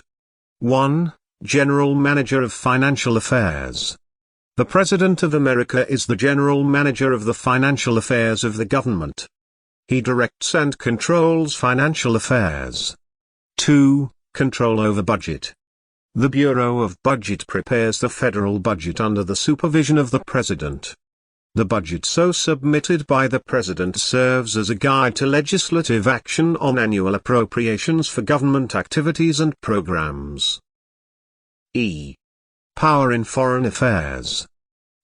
1. General Manager of Financial Affairs. The President of America is the General Manager of the financial affairs of the government. He directs and controls financial affairs. 2. Control over budget. The Bureau of Budget prepares the federal budget under the supervision of the President. The budget so submitted by the President serves as a guide to legislative action on annual appropriations for government activities and programs. E. Power in foreign affairs.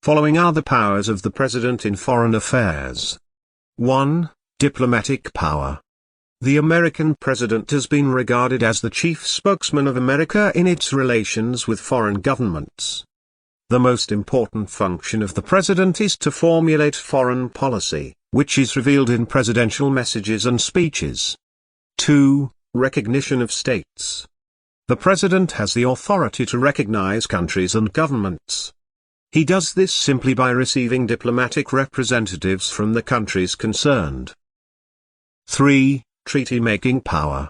Following are the powers of the President in foreign affairs. 1. Diplomatic power. The American President has been regarded as the chief spokesman of America in its relations with foreign governments. The most important function of the President is to formulate foreign policy, which is revealed in presidential messages and speeches. 2. Recognition of states. The President has the authority to recognize countries and governments. He does this simply by receiving diplomatic representatives from the countries concerned. 3. Treaty-making power.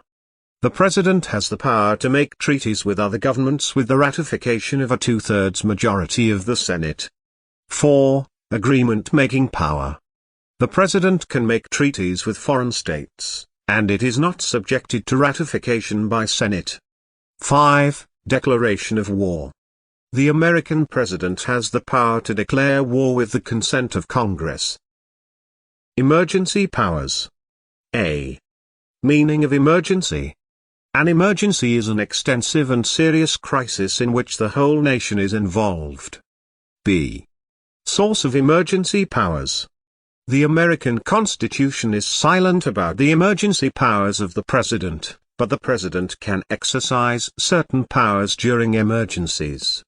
The President has the power to make treaties with other governments with the ratification of a 2/3 majority of the Senate. 4. Agreement-making power. The President can make treaties with foreign states, and it is not subjected to ratification by Senate. 5. Declaration of war. The American President has the power to declare war with the consent of Congress. Emergency powers. A. Meaning of emergency. An emergency is an extensive and serious crisis in which the whole nation is involved. B. Source of emergency powers. The American Constitution is silent about the emergency powers of the President, but the President can exercise certain powers during emergencies.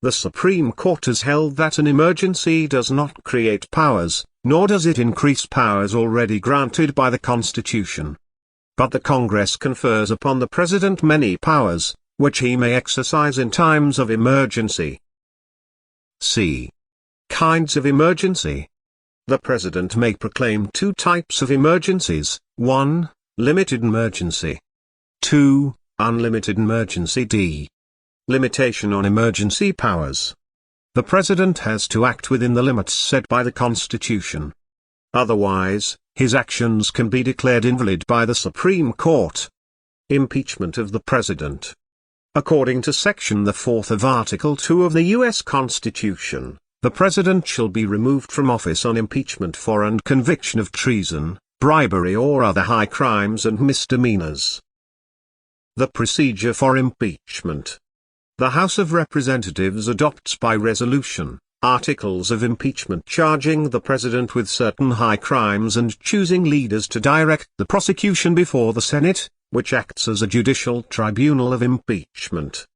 The Supreme Court has held that an emergency does not create powers, nor does it increase powers already granted by the Constitution. But the Congress confers upon the President many powers, which he may exercise in times of emergency. C. Kinds of emergency. The President may proclaim 2 types of emergencies: 1. Limited emergency. 2. Unlimited emergency. D. Limitation on emergency powers. The President has to act within the limits set by the Constitution. Otherwise, his actions can be declared invalid by the Supreme Court. Impeachment of the President. According to Section the 4th of Article 2 of the U.S. Constitution, the President shall be removed from office on impeachment for and conviction of treason, bribery or other high crimes and misdemeanors. The procedure for impeachment. The House of Representatives adopts by resolution articles of impeachment charging the President with certain high crimes and choosing leaders to direct the prosecution before the Senate, which acts as a judicial tribunal of impeachment.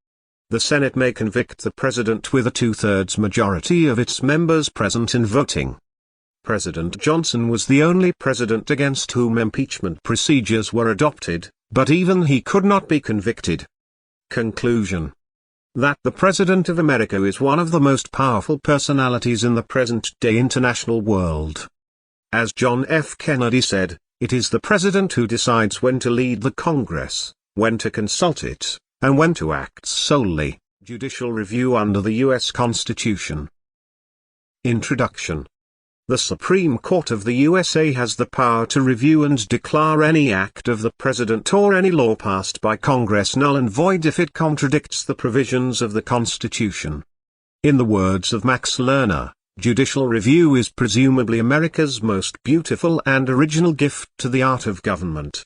The Senate may convict the President with a 2/3 majority of its members present in voting. President Johnson was the only president against whom impeachment procedures were adopted, but even he could not be convicted. Conclusion. That the President of America is one of the most powerful personalities in the present-day international world. As John F. Kennedy said, it is the President who decides when to lead the Congress, when to consult it, and when to act solely. Judicial review under the U.S. Constitution. Introduction. The Supreme Court of the USA has the power to review and declare any act of the President or any law passed by Congress null and void if it contradicts the provisions of the Constitution. In the words of Max Lerner, judicial review is presumably America's most beautiful and original gift to the art of government.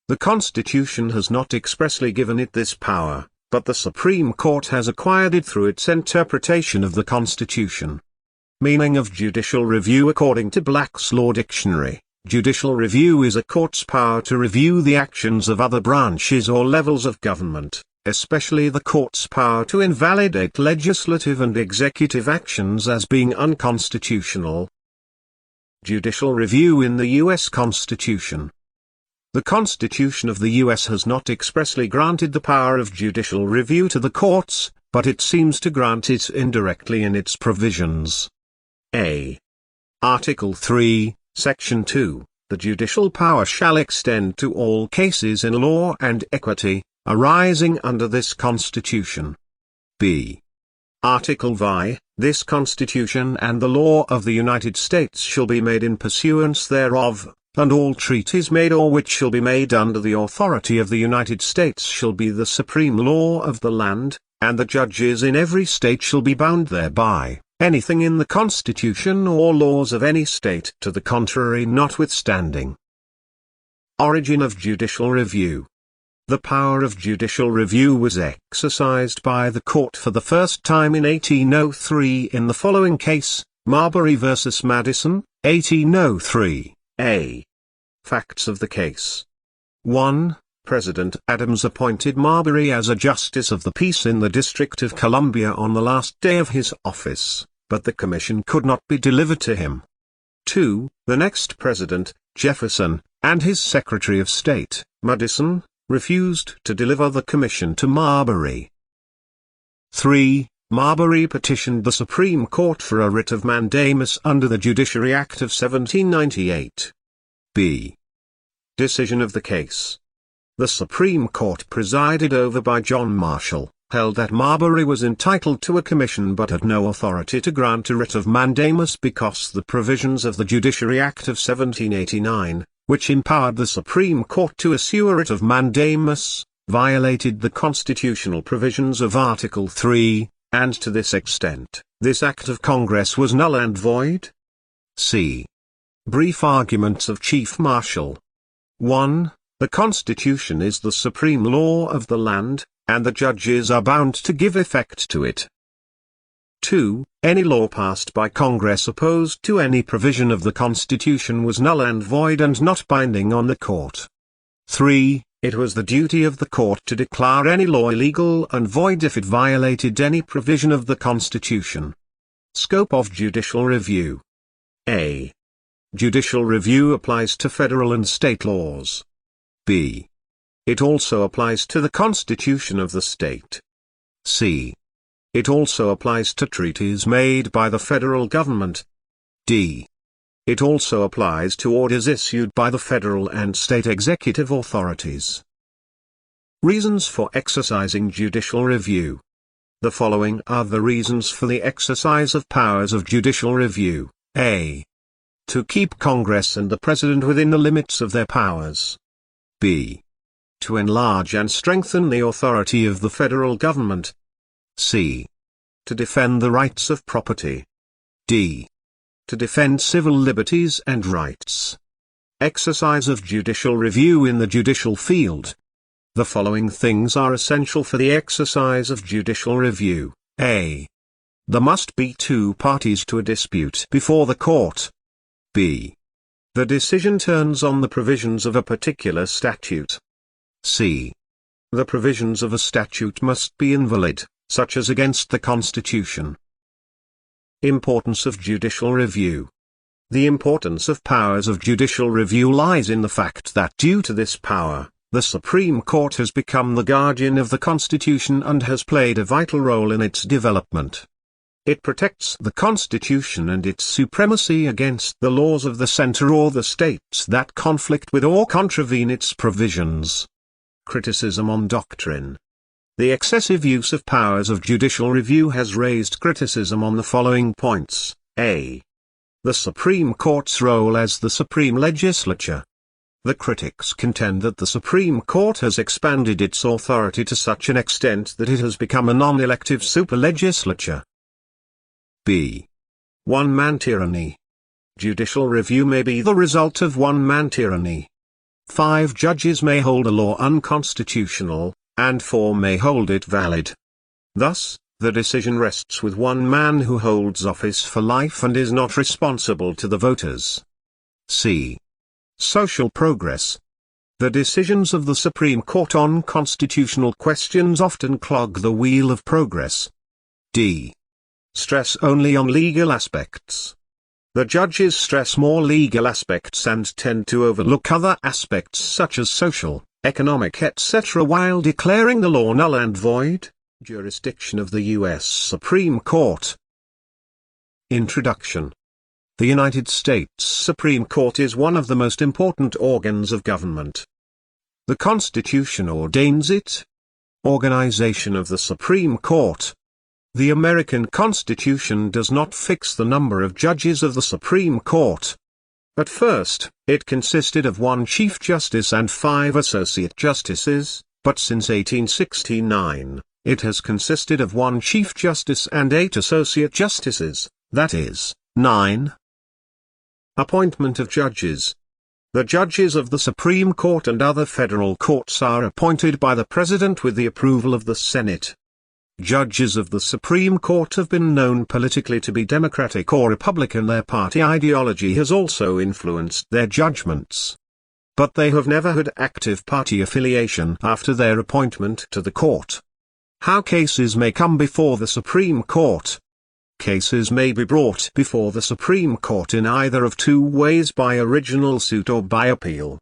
The Constitution has not expressly given it this power, but the Supreme Court has acquired it through its interpretation of the Constitution. Meaning of judicial review. According to Black's Law Dictionary, judicial review is a court's power to review the actions of other branches or levels of government, especially the court's power to invalidate legislative and executive actions as being unconstitutional. Judicial review in the U.S. Constitution. The Constitution of the U.S. has not expressly granted the power of judicial review to the courts, but it seems to grant it indirectly in its provisions. A. Article 3, Section 2, the judicial power shall extend to all cases in law and equity, arising under this Constitution. B. Article Vi, this Constitution and the law of the United States shall be made in pursuance thereof, and all treaties made or which shall be made under the authority of the United States shall be the supreme law of the land, and the judges in every state shall be bound thereby, anything in the Constitution or laws of any state to the contrary notwithstanding. Origin of judicial review. The power of judicial review was exercised by the court for the first time in 1803 in the following case, Marbury v. Madison, 1803. A. Facts of the case. 1. President Adams appointed Marbury as a justice of the peace in the District of Columbia on the last day of his office, but the commission could not be delivered to him. 2. The next president, Jefferson, and his Secretary of State, Madison, refused to deliver the commission to Marbury. 3. Marbury petitioned the Supreme Court for a writ of mandamus under the Judiciary Act of 1798. B. Decision of the case. The Supreme Court, presided over by John Marshall, held that Marbury was entitled to a commission but had no authority to grant a writ of mandamus because the provisions of the Judiciary Act of 1789, which empowered the Supreme Court to issue a writ of mandamus, violated the constitutional provisions of Article 3, and to this extent, this Act of Congress was null and void. C. Brief arguments of Chief Marshal. 1. The Constitution is the supreme law of the land, and the judges are bound to give effect to it. 2. Any law passed by Congress opposed to any provision of the Constitution was null and void and not binding on the court. 3. It was the duty of the court to declare any law illegal and void if it violated any provision of the Constitution. Scope of judicial review. A. Judicial review applies to federal and state laws. B. It also applies to the Constitution of the state. C. It also applies to treaties made by the federal government. D. It also applies to orders issued by the federal and state executive authorities. Reasons for exercising judicial review. The following are the reasons for the exercise of powers of judicial review. A. To keep Congress and the President within the limits of their powers. B. To enlarge and strengthen the authority of the federal government. C. To defend the rights of property. D. To defend civil liberties and rights. Exercise of judicial review in the judicial field. The following things are essential for the exercise of judicial review. A. There must be two parties to a dispute before the court. B. The decision turns on the provisions of a particular statute. C. The provisions of a statute must be invalid, such as against the Constitution. Importance of judicial review. The importance of powers of judicial review lies in the fact that due to this power, the Supreme Court has become the guardian of the Constitution and has played a vital role in its development. It protects the Constitution and its supremacy against the laws of the center or the states that conflict with or contravene its provisions. Criticism on doctrine. The excessive use of powers of judicial review has raised criticism on the following points. A. The Supreme Court's role as the supreme legislature. The critics contend that the Supreme Court has expanded its authority to such an extent that it has become a non-elective super-legislature. B. One-man tyranny. Judicial review may be the result of one-man tyranny. 5 judges may hold a law unconstitutional, and 4 may hold it valid. Thus, the decision rests with one man who holds office for life and is not responsible to the voters. C. Social progress. The decisions of the Supreme Court on constitutional questions often clog the wheel of progress. D. Stress only on legal aspects. The judges stress more legal aspects and tend to overlook other aspects such as social, economic etc. while declaring the law null and void. Jurisdiction of the U.S. Supreme Court. Introduction. The United States Supreme Court is one of the most important organs of government. The Constitution ordains it. Organization of the Supreme Court. The American Constitution does not fix the number of judges of the Supreme Court. At first, it consisted of 1 Chief Justice and 5 Associate Justices, but since 1869, it has consisted of 1 Chief Justice and 8 Associate Justices, that is, 9. Appointment of judges. The judges of the Supreme Court and other federal courts are appointed by the President with the approval of the Senate. Judges of the Supreme Court have been known politically to be Democratic or Republican. Their party ideology has also influenced their judgments. But they have never had active party affiliation after their appointment to the court. How cases may come before the Supreme Court. Cases may be brought before the Supreme Court in either of 2 ways: by original suit or by appeal.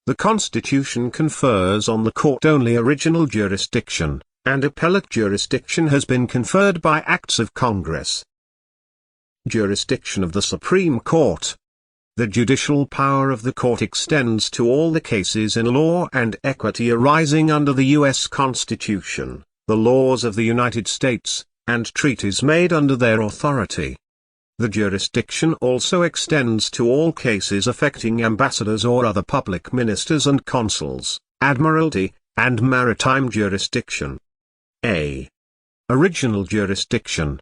The Constitution confers on the court only original jurisdiction, and appellate jurisdiction has been conferred by acts of Congress. Jurisdiction of the Supreme Court. The judicial power of the court extends to all the cases in law and equity arising under the U.S. Constitution, the laws of the United States, and treaties made under their authority. The jurisdiction also extends to all cases affecting ambassadors or other public ministers and consuls, admiralty, and maritime jurisdiction. A. Original jurisdiction.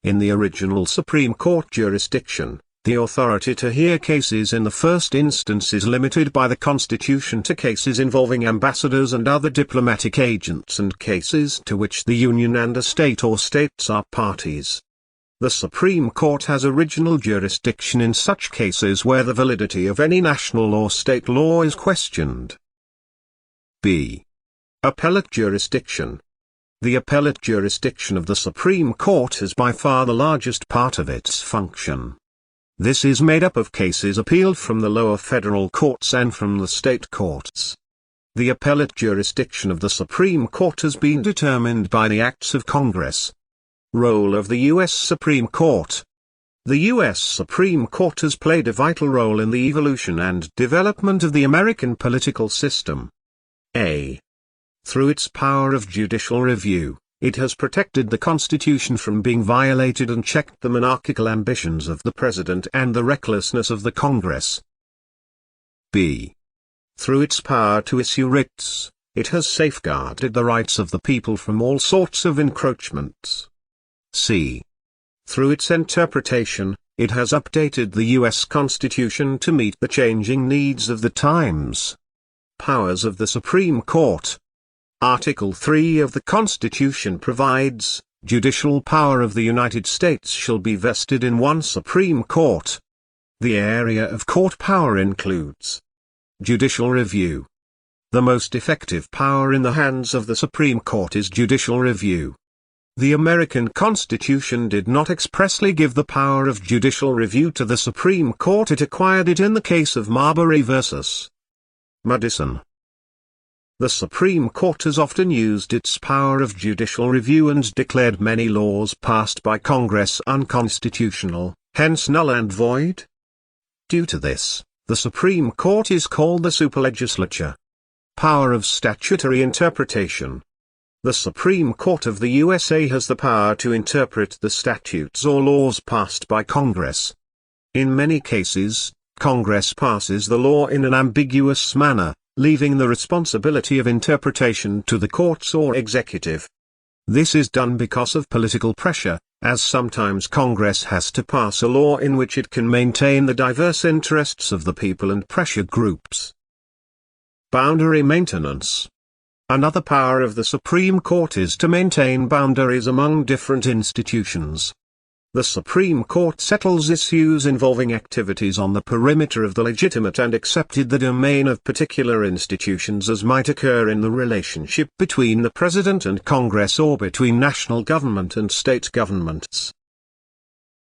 In the original Supreme Court jurisdiction, the authority to hear cases in the first instance is limited by the Constitution to cases involving ambassadors and other diplomatic agents and cases to which the Union and a state or states are parties. The Supreme Court has original jurisdiction in such cases where the validity of any national or state law is questioned. B. Appellate jurisdiction. The appellate jurisdiction of the Supreme Court is by far the largest part of its function. This is made up of cases appealed from the lower federal courts and from the state courts. The appellate jurisdiction of the Supreme Court has been determined by the acts of Congress. Role of the U.S. Supreme Court. The U.S. Supreme Court has played a vital role in the evolution and development of the American political system. A. Through its power of judicial review, it has protected the Constitution from being violated and checked the monarchical ambitions of the President and the recklessness of the Congress. B. Through its power to issue writs, it has safeguarded the rights of the people from all sorts of encroachments. C. Through its interpretation, it has updated the U.S. Constitution to meet the changing needs of the times. Powers of the Supreme Court. Article 3 of the Constitution provides, judicial power of the United States shall be vested in 1 Supreme Court. The area of court power includes judicial review. The most effective power in the hands of the Supreme Court is judicial review. The American Constitution did not expressly give the power of judicial review to the Supreme Court. It acquired it in the case of Marbury v. Madison. The Supreme Court has often used its power of judicial review and declared many laws passed by Congress unconstitutional, hence null and void. Due to this, the Supreme Court is called the superlegislature. Power of statutory interpretation. The Supreme Court of the USA has the power to interpret the statutes or laws passed by Congress. In many cases, Congress passes the law in an ambiguous manner, leaving the responsibility of interpretation to the courts or executive. This is done because of political pressure, as sometimes Congress has to pass a law in which it can maintain the diverse interests of the people and pressure groups. Boundary maintenance. Another power of the Supreme Court is to maintain boundaries among different institutions. The Supreme Court settles issues involving activities on the perimeter of the legitimate and accepted the domain of particular institutions as might occur in the relationship between the President and Congress or between national government and state governments.